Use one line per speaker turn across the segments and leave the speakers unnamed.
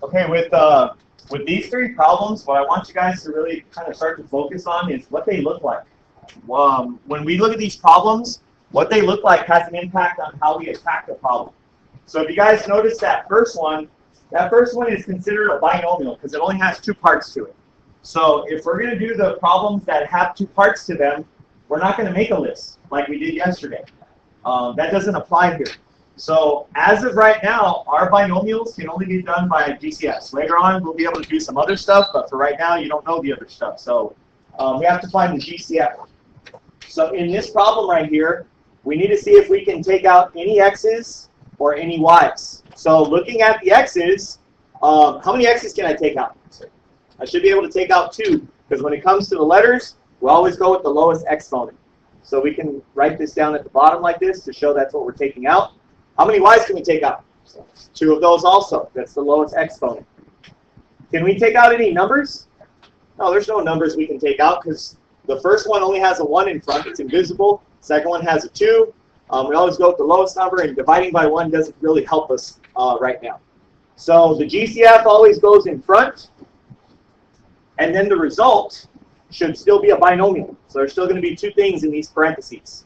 Okay, with these three problems, what I want you guys to really kind of start to focus on is what they look like. When we look at these problems, what they look like has an impact on how we attack the problem. So if you guys notice that first one is considered a binomial because it only has two parts to it. So if we're going to do the problems that have two parts to them, we're not going to make a list like we did yesterday. That doesn't apply here. So as of right now, our binomials can only be done by GCS. Later on, we'll be able to do some other stuff, but for right now, you don't know the other stuff. So we have to find the GCF. So in this problem right here, we need to see if we can take out any x's or any y's. So looking at the x's, how many x's can I take out? I should be able to take out 2, because when it comes to the letters, we always go with the lowest exponent. So we can write this down at the bottom like this to show that's what we're taking out. How many y's can we take out? 2 of those also. That's the lowest exponent. Can we take out any numbers? No, there's no numbers we can take out because the first one only has a 1 in front. It's invisible. Second one has a 2. We always go with the lowest number, and dividing by 1 doesn't really help us right now. So the GCF always goes in front, and then the result should still be a binomial. So there's still going to be 2 things in these parentheses.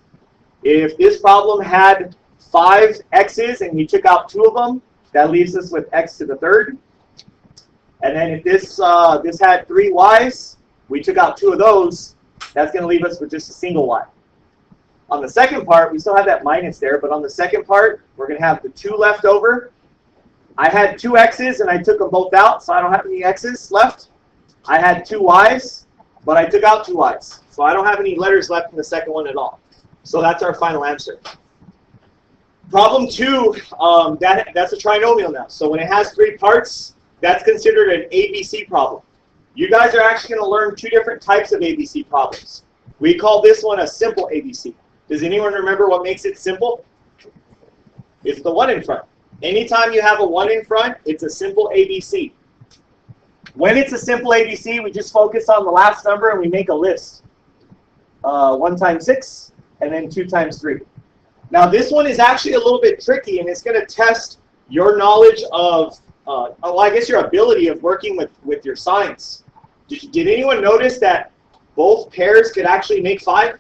If this problem had 5 x's and we took out 2 of them, that leaves us with x to the 3rd. And then if this had 3 y's, we took out 2 of those, that's going to leave us with just a single y. On the second part, we still have that minus there, but on the second part, we're going to have the 2 left over. I had 2 x's and I took them both out, so I don't have any x's left. I had 2 y's, but I took out 2 y's. So I don't have any letters left in the second one at all. So that's our final answer. Problem 2, that's a trinomial now. So when it has 3 parts, that's considered an ABC problem. You guys are actually going to learn 2 different types of ABC problems. We call this one a simple ABC. Does anyone remember what makes it simple? It's the 1 in front. Anytime you have a 1 in front, it's a simple ABC. When it's a simple ABC, we just focus on the last number and we make a list. 1 times 6, and then 2 times 3. Now this one is actually a little bit tricky, and it's going to test your knowledge of, I guess your ability of working with your signs. Did anyone notice that both pairs could actually make 5?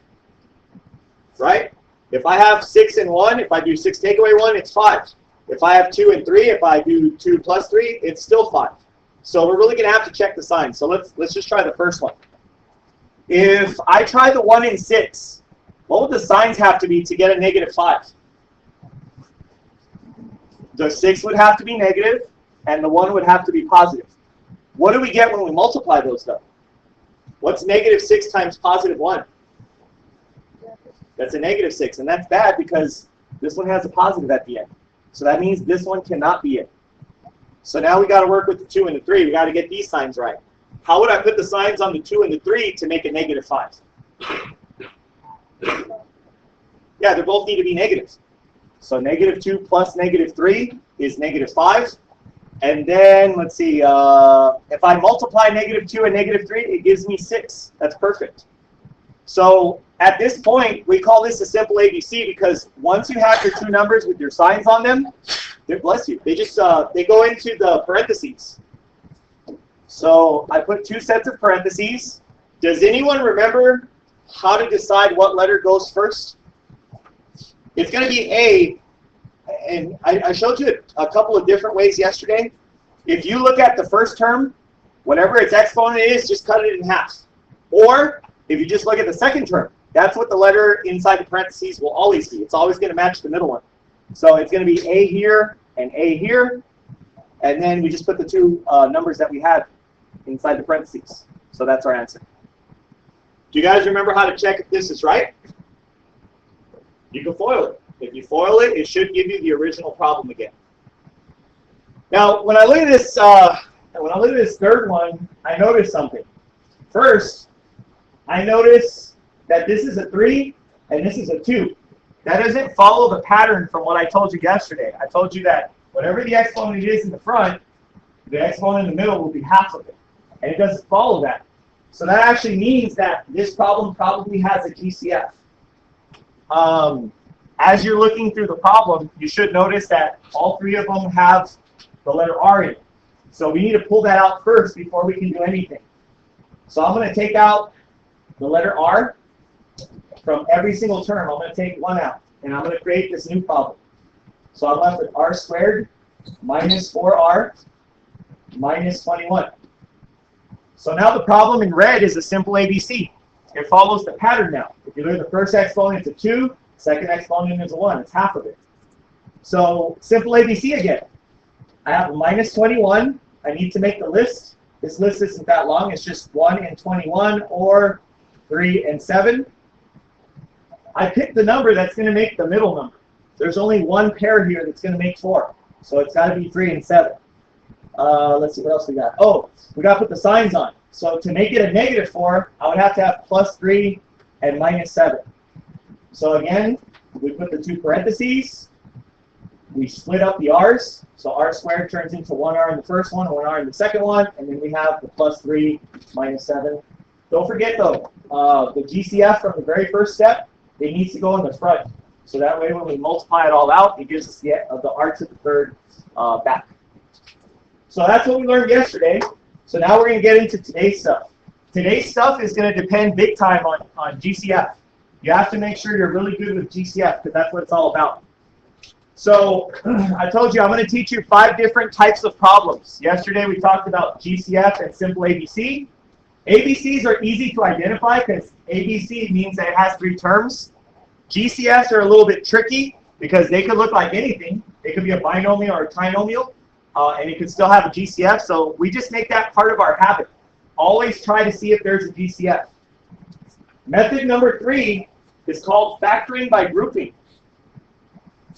Right? If I have 6 and 1, if I do 6 take away 1, it's 5. If I have 2 and 3, if I do 2 plus 3, it's still 5. So we're really going to have to check the signs. So let's just try the first one. If I try the 1 in 6, what would the signs have to be to get a negative 5? The 6 would have to be negative, and the 1 would have to be positive. What do we get when we multiply those, though? What's negative 6 times positive 1? That's a negative 6, and that's bad because this one has a positive at the end. So that means this one cannot be it. So now we got to work with the 2 and the 3. We got to get these signs right. How would I put the signs on the 2 and the 3 to make a negative 5? Yeah, they both need to be negatives. So negative 2 plus negative 3 is negative 5. And then, let's see, if I multiply negative 2 and negative 3, it gives me 6. That's perfect. So at this point, we call this a simple ABC because once you have your 2 numbers with your signs on them, bless you, they just they go into the parentheses. So I put 2 sets of parentheses. Does anyone remember how to decide what letter goes first? It's going to be A, and I showed you a couple of different ways yesterday. If you look at the first term, whatever its exponent is, just cut it in half. Or if you just look at the second term, that's what the letter inside the parentheses will always be. It's always going to match the middle one. So it's going to be A here and A here, and then we just put the 2 numbers that we had inside the parentheses. So that's our answer. Do you guys remember how to check if this is right? You can FOIL it. If you FOIL it, it should give you the original problem again. Now, when I look at this, third one, I notice something. First, I notice that this is a 3 and this is a 2. That doesn't follow the pattern from what I told you yesterday. I told you that whatever the exponent is in the front, the exponent in the middle will be half of it. And it doesn't follow that. So that actually means that this problem probably has a GCF. As you're looking through the problem, you should notice that all 3 of them have the letter R in it. So we need to pull that out first before we can do anything. So I'm going to take out the letter R from every single term. I'm going to take 1 out, and I'm going to create this new problem. So I'm left with R squared minus 4R minus 21. So now the problem in red is a simple ABC. It follows the pattern now. If you look at the first exponent, it's a 2. Second exponent is a 1. It's half of it. So simple ABC again. I have a minus 21. I need to make the list. This list isn't that long. It's just 1 and 21 or 3 and 7. I picked the number that's going to make the middle number. There's only one pair here that's going to make 4. So it's got to be 3 and 7. Let's see what else we got. Oh, we got to put the signs on. So to make it a negative 4, I would have to have plus 3 and minus 7. So again, we put the 2 parentheses. We split up the r's. So r squared turns into 1r in the first one and 1r in the second one. And then we have the plus 3 minus 7. Don't forget, though, the GCF from the very first step, it needs to go in the front. So that way when we multiply it all out, it gives us the r to the third back. So that's what we learned yesterday. So now we're going to get into today's stuff. Today's stuff is going to depend big time on GCF. You have to make sure you're really good with GCF because that's what it's all about. So I told you I'm going to teach you 5 different types of problems. Yesterday we talked about GCF and simple ABC. ABCs are easy to identify because ABC means that it has 3 terms. GCFs are a little bit tricky because they could look like anything. They could be a binomial or a trinomial, and it could still have a GCF. So we just make that part of our habit. Always try to see if there's a GCF. Method number 3 is called factoring by grouping.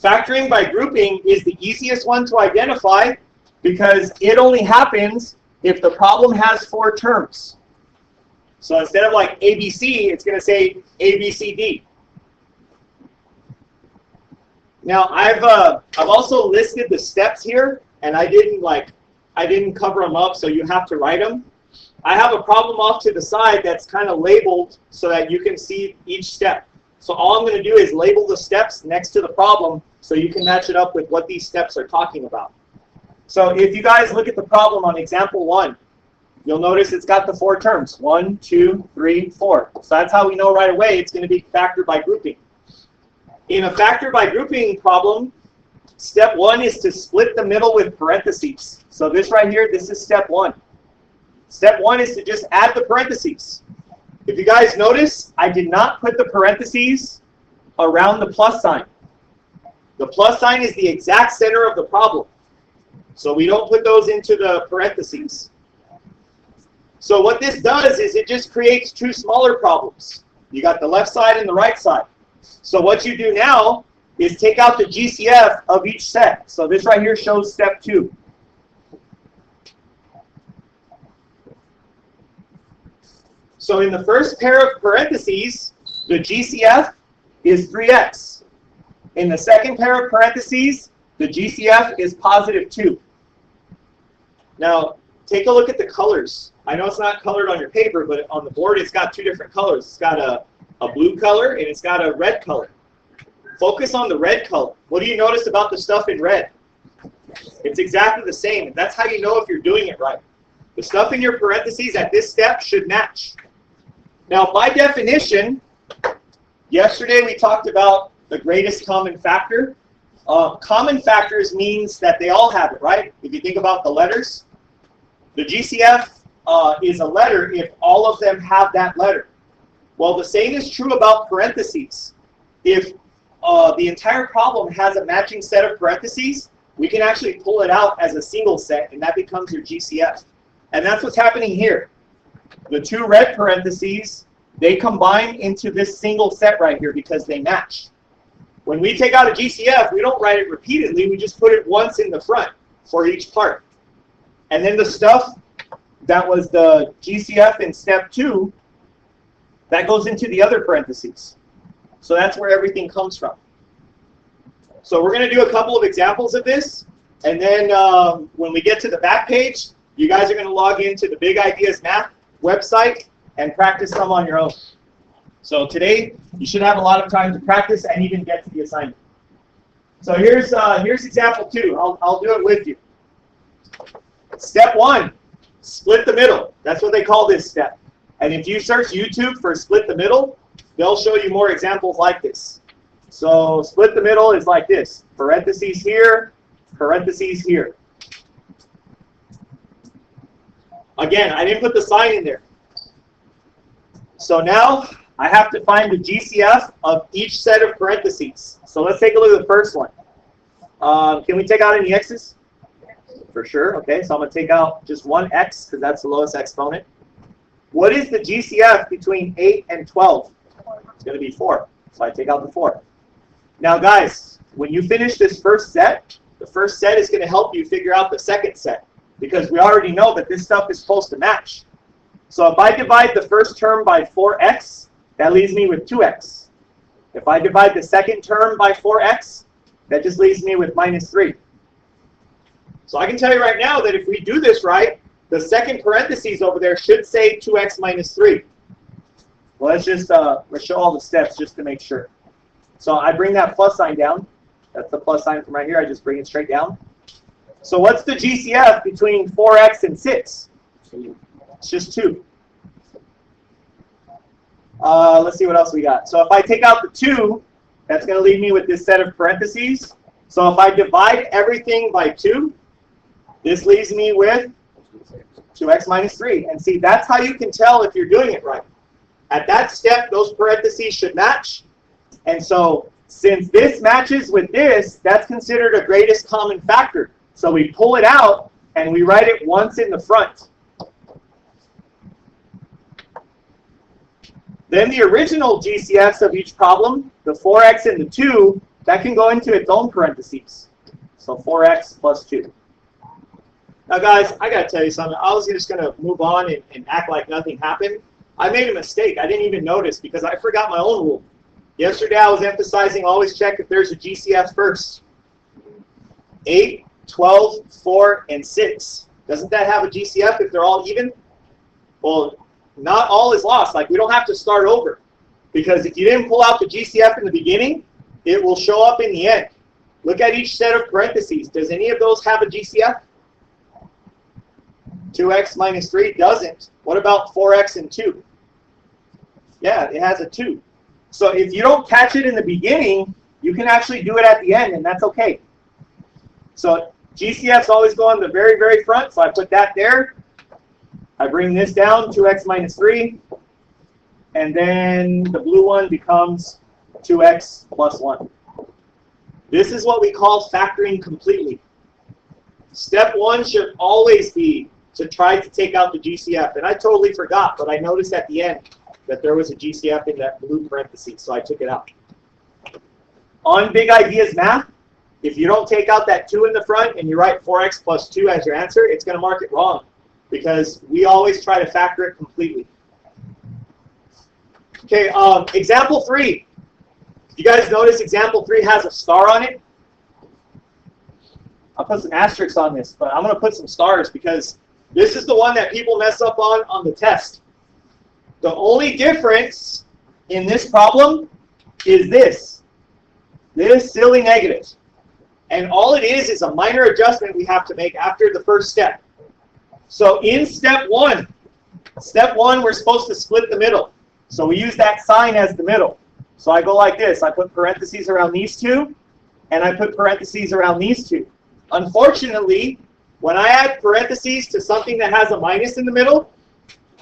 Factoring by grouping is the easiest one to identify because it only happens if the problem has 4 terms. So instead of like ABC, it's going to say ABCD. Now I've also listed the steps here, and I didn't cover them up, so you have to write them. I have a problem off to the side that's kind of labeled so that you can see each step. So all I'm going to do is label the steps next to the problem so you can match it up with what these steps are talking about. So if you guys look at the problem on example 1, you'll notice it's got the 4 terms, 1, 2, 3, 4. So that's how we know right away it's going to be factored by grouping. In a factor by grouping problem, step 1 is to split the middle with parentheses. So this right here, this is step 1. Step 1 is to just add the parentheses. If you guys notice, I did not put the parentheses around the plus sign. The plus sign is the exact center of the problem. So we don't put those into the parentheses. So what this does is it just creates 2 smaller problems. You got the left side and the right side. So what you do now is take out the GCF of each set. So this right here shows step 2. So in the first pair of parentheses, the GCF is 3x. In the second pair of parentheses, the GCF is positive 2. Now, take a look at the colors. I know it's not colored on your paper, but on the board it's got 2 different colors. It's got a blue color and it's got a red color. Focus on the red color. What do you notice about the stuff in red? It's exactly the same. That's how you know if you're doing it right. The stuff in your parentheses at this step should match. Now, by definition, yesterday we talked about the greatest common factor. Common factors means that they all have it, right? If you think about the letters, the GCF is a letter if all of them have that letter. Well, the same is true about parentheses. If the entire problem has a matching set of parentheses, we can actually pull it out as a single set, and that becomes your GCF. And that's what's happening here. The 2 red parentheses, they combine into this single set right here because they match. When we take out a GCF, we don't write it repeatedly. We just put it once in the front for each part. And then the stuff that was the GCF in step 2, that goes into the other parentheses. So that's where everything comes from. So we're going to do a couple of examples of this. And then when we get to the back page, you guys are going to log into the Big Ideas Math website and practice some on your own. So today, you should have a lot of time to practice and even get to the assignment. So here's example 2. I'll do it with you. Step 1, split the middle. That's what they call this step. And if you search YouTube for split the middle, they'll show you more examples like this. So split the middle is like this. Parentheses here, parentheses here. Again, I didn't put the sign in there. So now I have to find the GCF of each set of parentheses. So let's take a look at the first one. Can we take out any x's? For sure. Okay, so I'm going to take out just one x because that's the lowest exponent. What is the GCF between 8 and 12? It's going to be 4. So I take out the 4. Now, guys, when you finish this first set, the first set is going to help you figure out the second set because we already know that this stuff is supposed to match. So if I divide the first term by 4x, that leaves me with 2x. If I divide the second term by 4x, that just leaves me with minus 3. So I can tell you right now that if we do this right, the second parentheses over there should say 2x minus 3. Well, let's show all the steps just to make sure. So I bring that plus sign down. That's the plus sign from right here. I just bring it straight down. So what's the GCF between 4x and 6? It's just 2. Let's see what else we got. So if I take out the 2, that's going to leave me with this set of parentheses. So if I divide everything by 2, this leaves me with 2x minus 3. And see, that's how you can tell if you're doing it right. At that step, those parentheses should match. And so since this matches with this, that's considered a greatest common factor. So we pull it out and we write it once in the front. Then the original GCFs of each problem, the 4x and the 2, that can go into its own parentheses. So 4x plus 2. Now, guys, I got to tell you something. I was just going to move on and act like nothing happened. I made a mistake. I didn't even notice because I forgot my own rule. Yesterday, I was emphasizing always check if there's a GCF first. 8, 12, 4, and 6. Doesn't that have a GCF if they're all even? Well, not all is lost. Like, we don't have to start over. Because if you didn't pull out the GCF in the beginning, it will show up in the end. Look at each set of parentheses. Does any of those have a GCF? 2x minus 3 doesn't. What about 4x and 2? Yeah, it has a 2. So if you don't catch it in the beginning, you can actually do it at the end, and that's okay. So GCFs always go on the very, very front, so I put that there. I bring this down, 2x minus 3, and then the blue one becomes 2x plus 1. This is what we call factoring completely. Step 1 should always be to try to take out the GCF. And I totally forgot, but I noticed at the end that there was a GCF in that blue parenthesis, so I took it out. On Big Ideas Math, if you don't take out that 2 in the front and you write 4x plus 2 as your answer, it's going to mark it wrong because we always try to factor it completely. Okay, example 3. You guys notice example 3 has a star on it? I'll put some asterisks on this, but I'm going to put some stars because this is the one that people mess up on the test. The only difference in this problem is this silly negative. And all it is a minor adjustment we have to make after the first step. So in step 1, we're supposed to split the middle. So we use that sign as the middle. So I go like this. I put parentheses around these 2, and I put parentheses around these 2. Unfortunately, when I add parentheses to something that has a minus in the middle,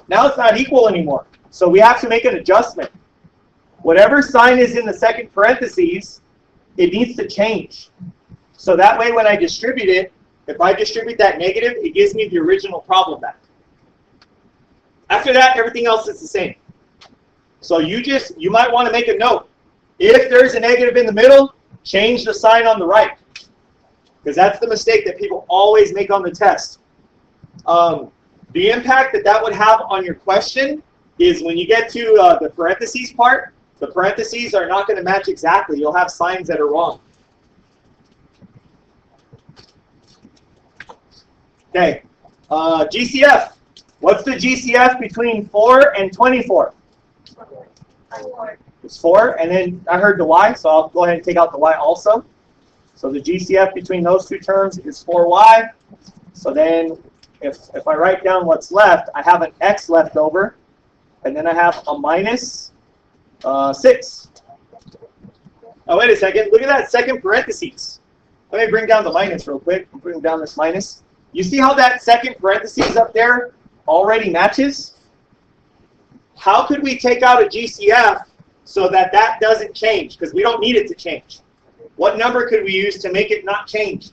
now it's not equal anymore. So we have to make an adjustment. Whatever sign is in the second parentheses, it needs to change. So that way when I distribute it, if I distribute that negative, it gives me the original problem back. After that, everything else is the same. So you might want to make a note. If there's a negative in the middle, change the sign on the right. Because that's the mistake that people always make on the test. The impact that would have on your question is when you get to the parentheses part, the parentheses are not going to match exactly. You'll have signs that are wrong. Okay, GCF. What's the GCF between 4 and 24? 4. It's 4, and then I heard the y, so I'll go ahead and take out the y also. So the GCF between those two terms is 4y. So then if I write down what's left, I have an x left over, and then I have a minus 6. Now wait a second, look at that second parentheses. Let me bring down the minus real quick. I'm bringing down this minus. You see how that second parentheses up there already matches? How could we take out a GCF so that that doesn't change? Because we don't need it to change. What number could we use to make it not change?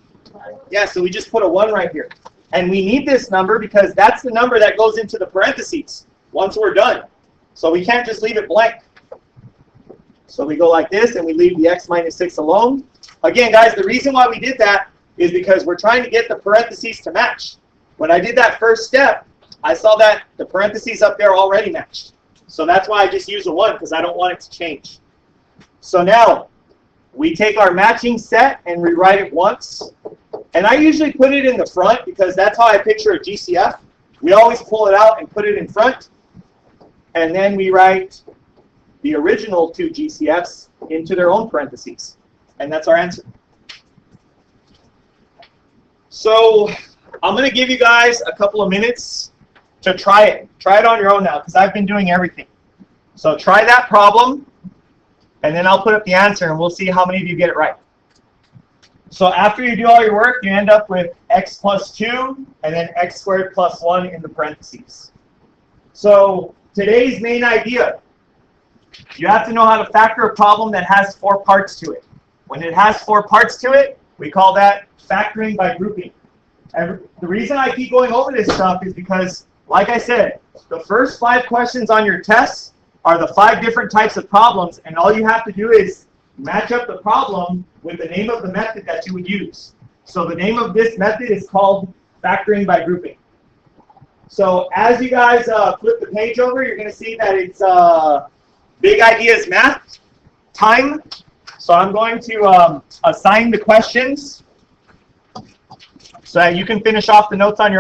Yeah, so we just put a 1 right here. And we need this number because that's the number that goes into the parentheses once we're done. So we can't just leave it blank. So we go like this, and we leave the x minus 6 alone. Again, guys, the reason why we did that is because we're trying to get the parentheses to match. When I did that first step, I saw that the parentheses up there already matched. So that's why I just use a 1, because I don't want it to change. So now, we take our matching set and rewrite it once. And I usually put it in the front because that's how I picture a GCF. We always pull it out and put it in front. And then we write the original 2 GCFs into their own parentheses. And that's our answer. So I'm going to give you guys a couple of minutes to try it. Try it on your own now because I've been doing everything. So try that problem, and then I'll put up the answer, and we'll see how many of you get it right. So after you do all your work, you end up with x plus 2, and then x squared plus 1 in the parentheses. So today's main idea, you have to know how to factor a problem that has 4 parts to it. When it has 4 parts to it, we call that factoring by grouping. And the reason I keep going over this stuff is because, like I said, the first 5 questions on your test are the 5 different types of problems, and all you have to do is match up the problem with the name of the method that you would use. So the name of this method is called factoring by grouping. So as you guys flip the page over, you're going to see that it's Big Ideas Math time. So I'm going to assign the questions so that you can finish off the notes on your own.